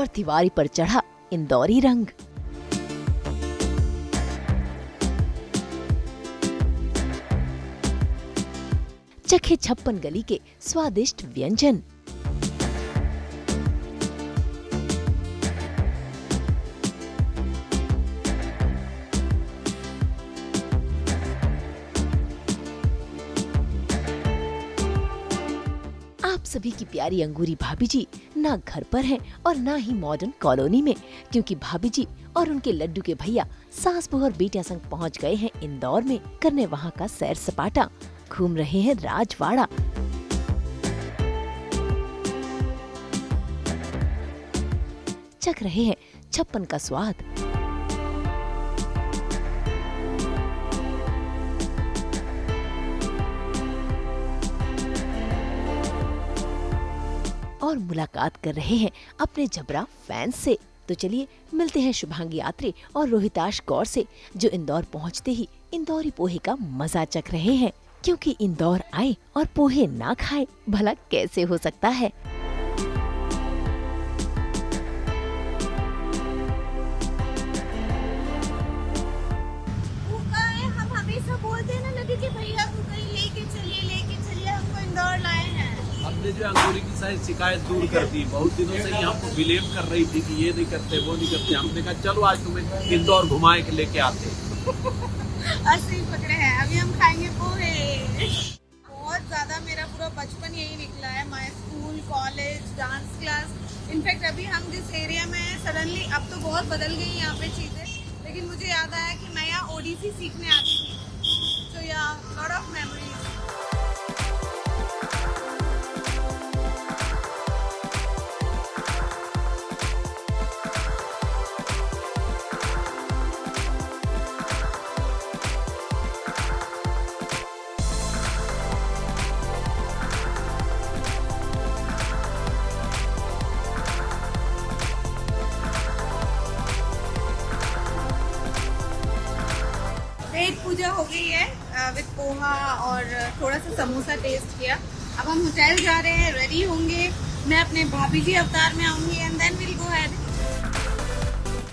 और तिवारी पर चढ़ा इंदौरी रंग। चखे 56 गली के स्वादिष्ट व्यंजन। आप सभी की प्यारी अंगूरी भाभी जी ना घर पर हैं और ना ही मॉडर्न कॉलोनी में, क्योंकि भाभी जी और उनके लड्डू के भैया सास बहू और बेटियां संग पहुंच गए हैं इंदौर में करने वहां का सैर सपाटा। घूम रहे हैं राजवाड़ा। चख रहे हैं 56 का स्वाद। और मुलाकात कर रहे हैं अपने जबरा फैंस से। तो चलिए मिलते हैं शुभांगी आत्रे और रोहिताश गौर से, जो इंदौर पहुंचते ही इंदौरी पोहे का मजा चख रहे हैं। क्योंकि इंदौर आए और पोहे ना खाए भला कैसे हो सकता है। हम हमेशा बोलते हैं ना लड्डू के भैया को कहीं लेके चलिए, हमको इंदौर लाए हैं। हमने जो अंगूरी की सारी शिकायत दूर कर दी। बहुत दिनों से ये हमको ब्लेम कर रही थी कि ये नहीं करते वो नहीं करते। हमने कहा चलो आज तुम्हें इंदौर घुमाए के लेके आते। असली पकड़े हैं। अभी हम खाएंगे पोहे। बहुत ज्यादा मेरा पूरा बचपन यही निकला है। My school, college, dance class. In fact अभी हम जिस एरिया में हैं सडनली अब तो बहुत बदल गई यहाँ पे चीजें, लेकिन मुझे याद आया कि मैं यहाँ ओडिसी सीखने आती थी। सो या लॉट ऑफ मेमोरीज। पेट पूजा हो गई है विद पोहा और थोड़ा सा समोसा टेस्ट किया। अब हम होटल जा रहे हैं, रेडी होंगे। मैं अपने भाभी जी अवतार में आऊंगी and then will go ahead.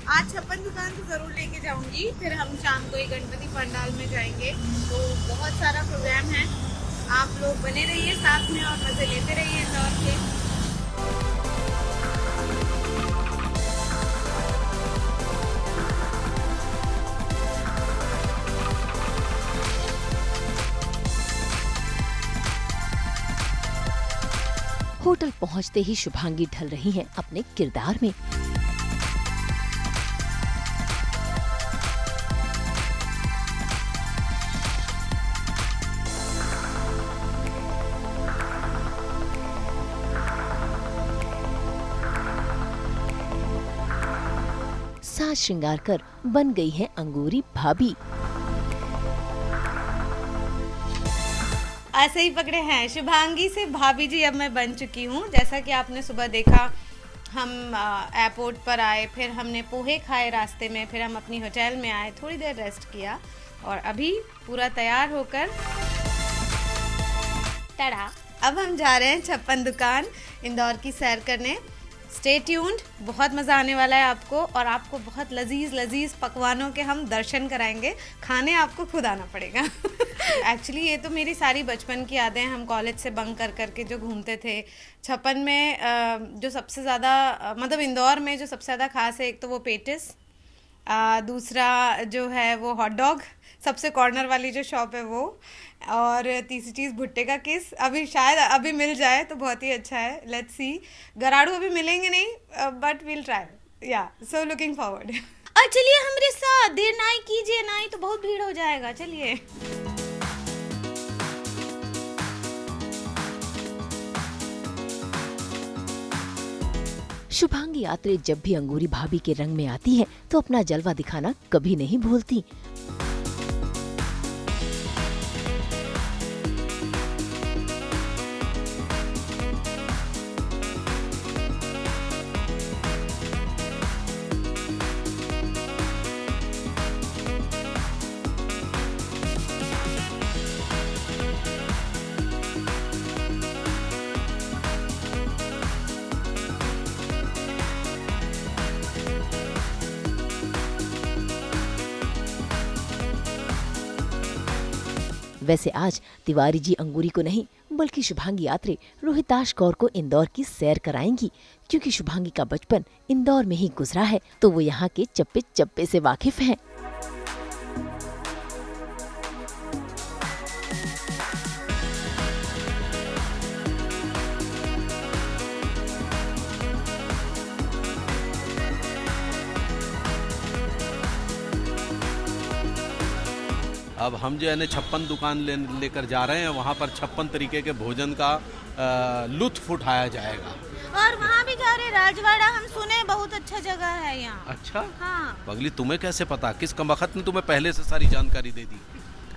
आज 56 दुकान तो जरूर लेके जाऊंगी। फिर हम शाम को ही गणपति पंडाल में जाएंगे। तो बहुत सारा प्रोग्राम है। आप लोग बने रहिए साथ में और मजे लेते रहिए इंदौर के। होटल पहुंचते ही शुभांगी ढल रही हैं अपने किरदार में। साज श्रृंगार कर बन गई हैं अंगूरी भाभी। ऐसे ही पकड़े हैं। शुभांगी से भाभी जी अब मैं बन चुकी हूँ। जैसा कि आपने सुबह देखा, हम एयरपोर्ट पर आए, फिर हमने पोहे खाए रास्ते में, फिर हम अपनी होटल में आए, थोड़ी देर रेस्ट किया और अभी पूरा तैयार होकर टड़ा अब हम जा रहे हैं 56 दुकान इंदौर की सैर करने। स्टे ट्यून्ड, बहुत मज़ा आने वाला है आपको और आपको बहुत लजीज पकवानों के हम दर्शन कराएंगे। खाने आपको खुद आना पड़ेगा। एक्चुअली ये तो मेरी सारी बचपन की यादें हैं। हम कॉलेज से बंक कर करके जो घूमते थे 56 में, जो सबसे ज़्यादा मतलब इंदौर में जो सबसे ज़्यादा खास है, एक तो वो पेटिस, दूसरा जो है वो हॉट डॉग, सबसे कॉर्नर वाली जो शॉप है वो, और तीसरी चीज़ भुट्टे का किस। अभी शायद अभी मिल जाए तो बहुत ही अच्छा है। Let's see. गराड़ू अभी मिलेंगे नहीं बट विल ट्राई। या सो लुकिंग फॉरवर्ड। और चलिए हमारे साथ, देर ना ही कीजिए, ना ही तो बहुत भीड़ हो जाएगा। चलिए। शुभांगी आत्रे जब भी अंगूरी भाभी के रंग में आती हैं तो अपना जलवा दिखाना कभी नहीं भूलती। वैसे आज तिवारी जी अंगूरी को नहीं बल्कि शुभांगी यात्री रोहिताश कौर को इंदौर की सैर कराएंगी, क्योंकि शुभांगी का बचपन इंदौर में ही गुजरा है तो वो यहाँ के चप्पे चप्पे से वाकिफ हैं। अब हम जो है ना 56 दुकान लेकर जा रहे हैं, वहाँ पर 56 तरीके के भोजन का लुत्फ उठाया जाएगा। और वहाँ भी जा रहे राजवाड़ा, हम सुने बहुत अच्छा जगह है यहाँ। अच्छा, हाँ। पगली तुम्हें कैसे पता? किस कमबख्त ने तुम्हें पहले से सारी जानकारी दे दी?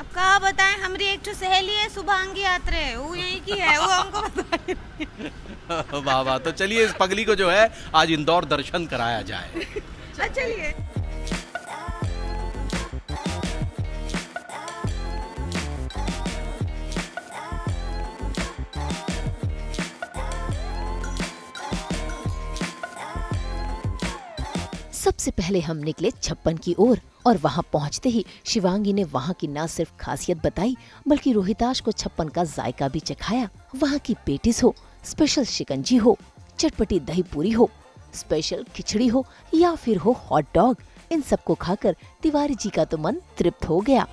अब क्या बताएं, हमारी एक तो सहेली है शुभांगी यात्रे, वो यहीं की है, वो हमको बता। वाह वाह, तो चलिए इस पगली को जो है आज इंदौर दर्शन कराया जाए। चलिए। सबसे पहले हम निकले 56 की ओर और वहां पहुंचते ही शिवांगी ने वहां की न सिर्फ खासियत बताई बल्कि रोहिताश को 56 का जायका भी चखाया। वहां की पेटिस हो, स्पेशल शिकंजी हो, चटपटी दही पूरी हो, स्पेशल खिचड़ी हो या फिर हो हॉट डॉग, इन सबको खाकर तिवारी जी का तो मन तृप्त हो गया।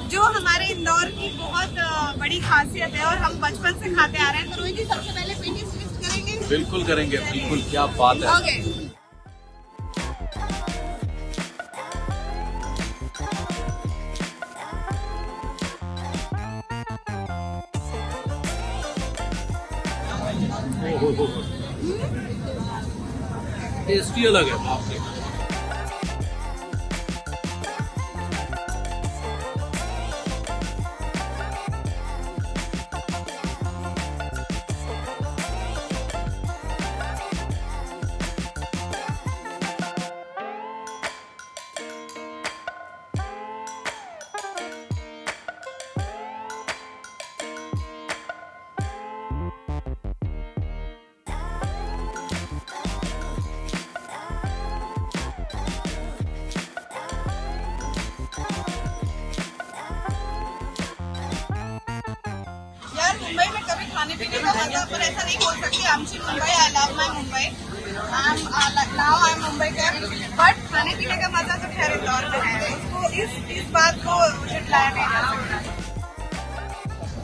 जो हमारे इंदौर की बहुत बड़ी खासियत है और हम बचपन से खाते आ रहे हैं, तो रोहित जी सबसे पहले पेटिस टेस्ट करेंगे। बिल्कुल करेंगे, बिल्कुल, क्या बात है। ओके। टेस्टी अलग है, बाप रे। मुंबई में कभी खाने पीने का मजा पर ऐसा नहीं बोल सकती। आमची Mumbai, I love my Mumbai, now I am Mumbai का, बट खाने पीने का मजा तो खैर इंदौर में है। उसको इस बात को झुठलाया नहीं जा सकता।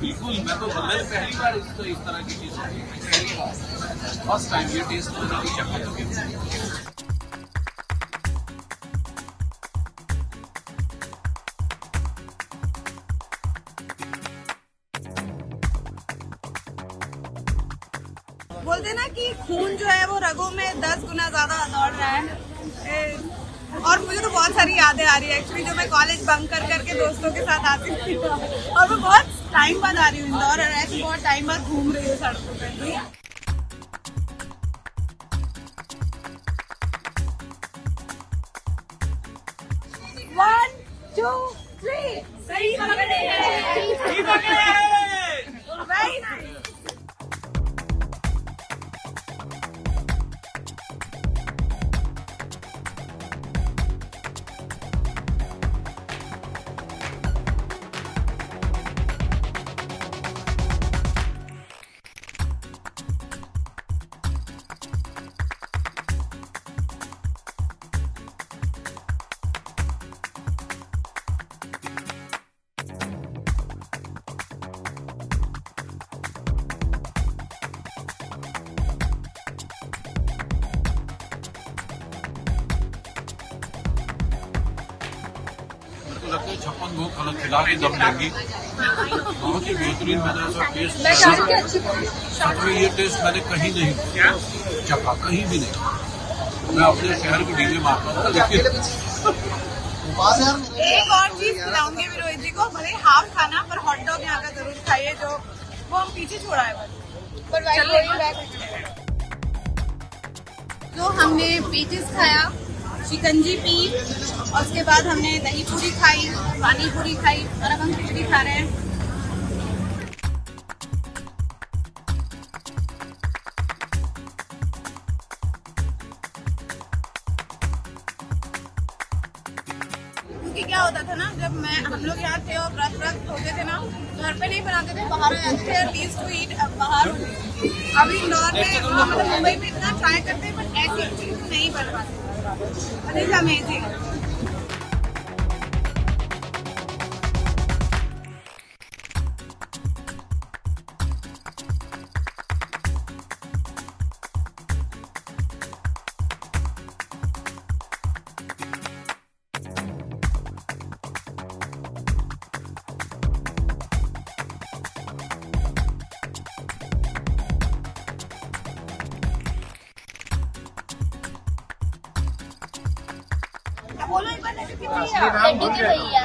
बिल्कुल, मैंने पहली बार इस तरह की चीज फर्स्ट टाइम ये टेस्ट चखा। बोलते ना कि खून जो है वो रगों में 10 गुना ज्यादा दौड़ रहा है। और मुझे तो बहुत सारी यादें आ रही है एक्चुअली, जो मैं कॉलेज बंक कर करके दोस्तों के साथ आती थी, और मैं बहुत टाइम बाद आ रही हूँ इंदौर, और ऐसे बहुत टाइम बाद घूम रही हूँ सड़कों पे। 1 2 3 सही पकड़े हैं। Very nice. लगता है 56 भोग खाना खिला के दम लेंगी। बहुत ही बेहतरीन मैंने ऐसा टेस्ट, सच में ये टेस्ट मैंने कहीं नहीं चखा, कहीं भी नहीं। मैं अपने शहर को डीजे मारता था, लेकिन एक और चीज खिलाऊंगी रोहित जी को, भले हाफ खाना पर हॉट डॉग यहाँ का जरूर खाइए, जो वो हम पीछे छोड़ा है। तो हमने पेटिस खाया, शिकंजी पी, और उसके बाद हमने दही पूरी खाई, पानी पूरी खाई, और अब हम खिचड़ी खा रहे हैं। क्या होता था ना, जब हम लोग यहाँ थे और व्रत होते थे ना, घर पे नहीं बनाते थे, बाहर आ जाते थे एटलीस्ट टू ईट बाहर होते थे। अभी इंदौर में मतलब मुंबई में इतना ट्राई करते हैं बट ऐसी चीज नहीं बन पाती। It is amazing. बोलो एक बार लड्डू की भैया।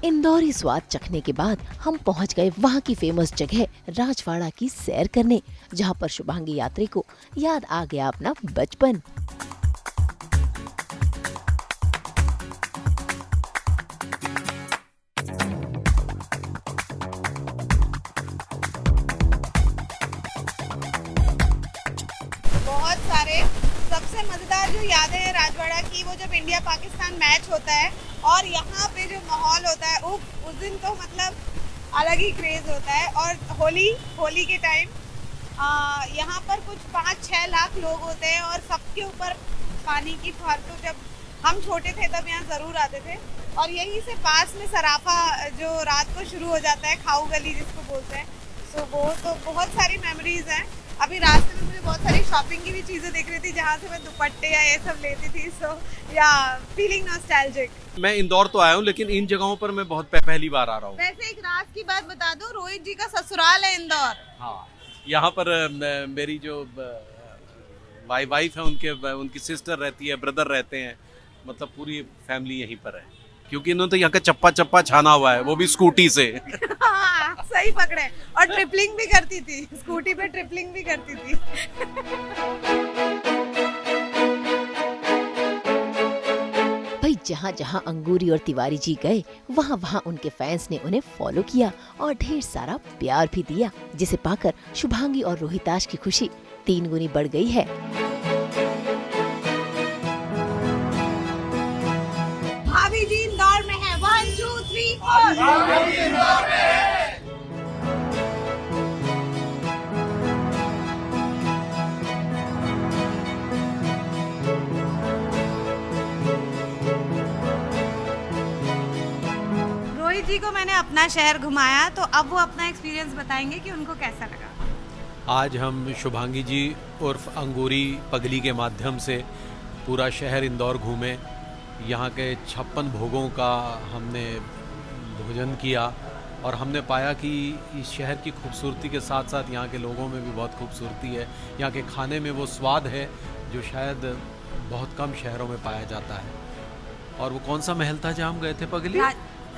इंदौरी स्वाद चखने के बाद हम पहुंच गए वहां की फेमस जगह राजवाड़ा की सैर करने, जहां पर शुभांगी यात्री को याद आ गया अपना बचपन। बहुत सारे सबसे मजेदार जो यादें हैं राजवाड़ा की, वो जब इंडिया पाकिस्तान मैच होता है और यहाँ पे जो माहौल होता है उस दिन तो मतलब अलग ही क्रेज होता है। और होली के टाइम यहाँ पर कुछ 5-6 लाख लोग होते हैं और सबके ऊपर पानी की फुहार। तो जब हम छोटे थे तब यहाँ जरूर आते थे। और यहीं से पास में सराफा जो रात को शुरू हो जाता है, खाऊ गली जिसको बोलते हैं, सो वो तो बहुत सारी मेमोरीज हैं। अभी रास्ते में मुझे बहुत सारी शॉपिंग की भी चीजें दिख रही थी जहाँ से मैं दुपट्टे या ये सब लेती थी। सो या फीलिंग नॉस्टैल्जिक। मैं इंदौर तो आया हूँ लेकिन इन जगहों पर मैं बहुत पहली बार आ रहा हूँ। वैसे एक राज की बात बता दूं, रोहित जी का ससुराल है इंदौर। हाँ, यहाँ पर मेरी जो वाइफ है उनकी सिस्टर रहती है, ब्रदर रहते हैं, मतलब पूरी फैमिली यहीं पर है। क्योंकि इन्होंने तो यहाँ का चप्पा छाना हुआ है, वो भी स्कूटी से। हाँ, सही पकड़े। और ट्रिपलिंग भी करती थी, स्कूटी पे ट्रिपलिंग भी करती थी। भाई जहाँ जहाँ अंगूरी और तिवारी जी गए वहाँ वहाँ उनके फैंस ने उन्हें फॉलो किया और ढेर सारा प्यार भी दिया, जिसे पाकर शुभांगी और रोहिताश की खुशी 3 गुनी बढ़ गई है। भाभी जी इंदौर में है। 1 2 3 4। रोहित जी को मैंने अपना शहर घुमाया, तो अब वो अपना एक्सपीरियंस बताएंगे कि उनको कैसा लगा। आज हम शुभांगी जी उर्फ अंगूरी पगली के माध्यम से पूरा शहर इंदौर घूमे। यहाँ के 56 भोगों का हमने भोजन किया और हमने पाया कि इस शहर की खूबसूरती के साथ साथ यहाँ के लोगों में भी बहुत खूबसूरती है। यहाँ के खाने में वो स्वाद है जो शायद बहुत कम शहरों में पाया जाता है। और वो कौन सा महल था जहाँ हम गए थे पगली?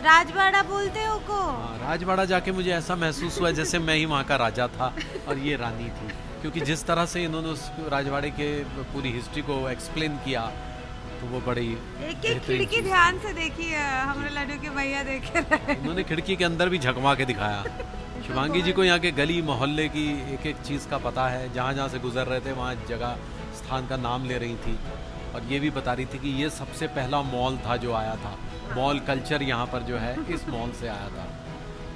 राजवाड़ा बोलते हो को? हाँ, राजवाड़ा जाके मुझे ऐसा महसूस हुआ जैसे मैं ही वहाँ का राजा था और ये रानी थी। क्योंकि जिस तरह से इन्होंने उस राजवाड़े के पूरी हिस्ट्री को एक्सप्लेन किया तो वो बड़ी एक खिड़की ध्यान से देखी, हमारे लड्डू के भैया देख रहे। उन्होंने खिड़की के अंदर भी झकमा के दिखाया। शुभांगी जी को यहाँ के गली मोहल्ले की एक एक चीज़ का पता है। जहाँ जहाँ से गुजर रहे थे वहाँ जगह स्थान का नाम ले रही थी और ये भी बता रही थी कि ये सबसे पहला मॉल था जो आया था। मॉल कल्चर यहाँ पर जो है इस मॉल से आया था।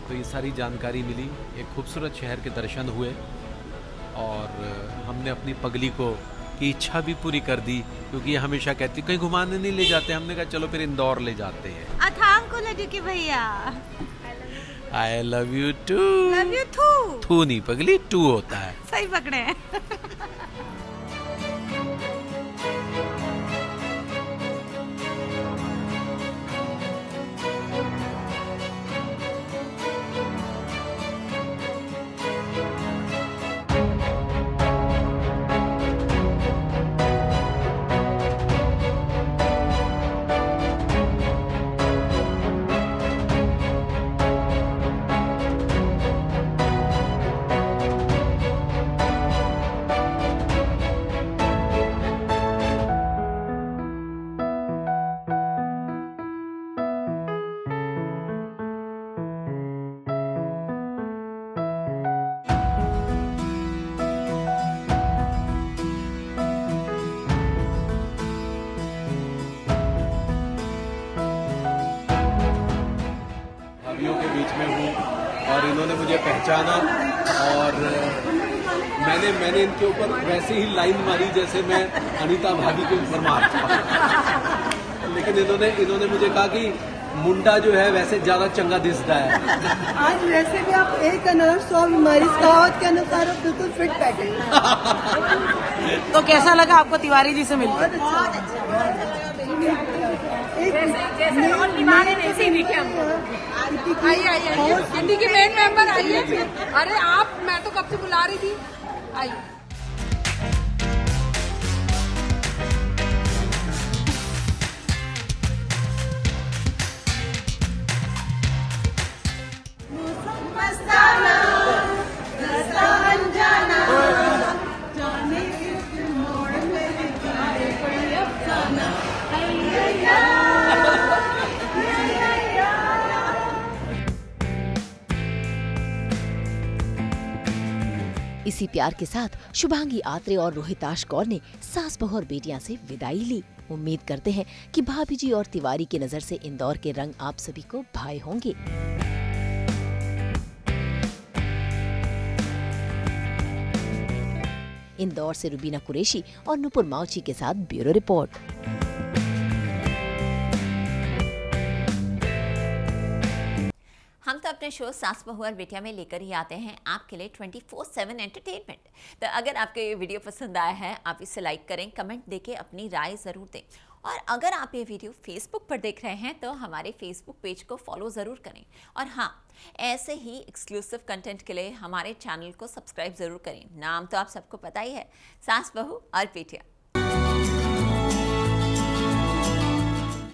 तो ये सारी जानकारी मिली, एक खूबसूरत शहर के दर्शन हुए और हमने अपनी पगली को की इच्छा भी पूरी कर दी। क्योंकि ये हमेशा कहती कहीं घुमाने नहीं ले जाते, हमने कहा चलो फिर इंदौर ले जाते हैं। अथांग को लड्डू के भैया। I love you too. Love you too. टू नहीं पगली, टू होता है। सही पकड़े हैं। और इन्होंने मुझे पहचाना और मैंने इनके ऊपर वैसे ही लाइन मारी जैसे मैं अनीता भाभी के ऊपर मारता। लेकिन इन्होंने मुझे कहा कि मुंडा जो है वैसे ज्यादा चंगा दिसता है। आज वैसे भी आप 1/100 बीमारी कहावत के अनुसार आप बिल्कुल फिट बैठे। तो कैसा लगा आपको तिवारी जी से मिलकर? बहुत अच्छा। जैसे रोल निभा रहे हैं वैसे ही दिखे हमको। आइए हिंदी की मेन मेंबर आइए। अरे आप, मैं तो कब से बुला रही थी, आइए। इसी प्यार के साथ शुभांगी आत्रे और रोहिताश कौर ने सास बहू और बेटियां से विदाई ली। उम्मीद करते हैं कि भाभी जी और तिवारी की नजर से इंदौर के रंग आप सभी को भाए होंगे। इंदौर से रुबीना कुरैशी और नुपुर माउची के साथ ब्यूरो रिपोर्ट। हम तो अपने शो सास बहू और बेटियां में लेकर ही आते हैं आपके लिए 24/7 एंटरटेनमेंट। तो अगर आपको ये वीडियो पसंद आया है, आप इसे लाइक करें, कमेंट देके अपनी राय ज़रूर दें। और अगर आप ये वीडियो फेसबुक पर देख रहे हैं तो हमारे फेसबुक पेज को फॉलो ज़रूर करें। और हाँ, ऐसे ही एक्सक्लूसिव कंटेंट के लिए हमारे चैनल को सब्सक्राइब ज़रूर करें। नाम तो आप सबको पता ही है, सास बहू और बेटियां।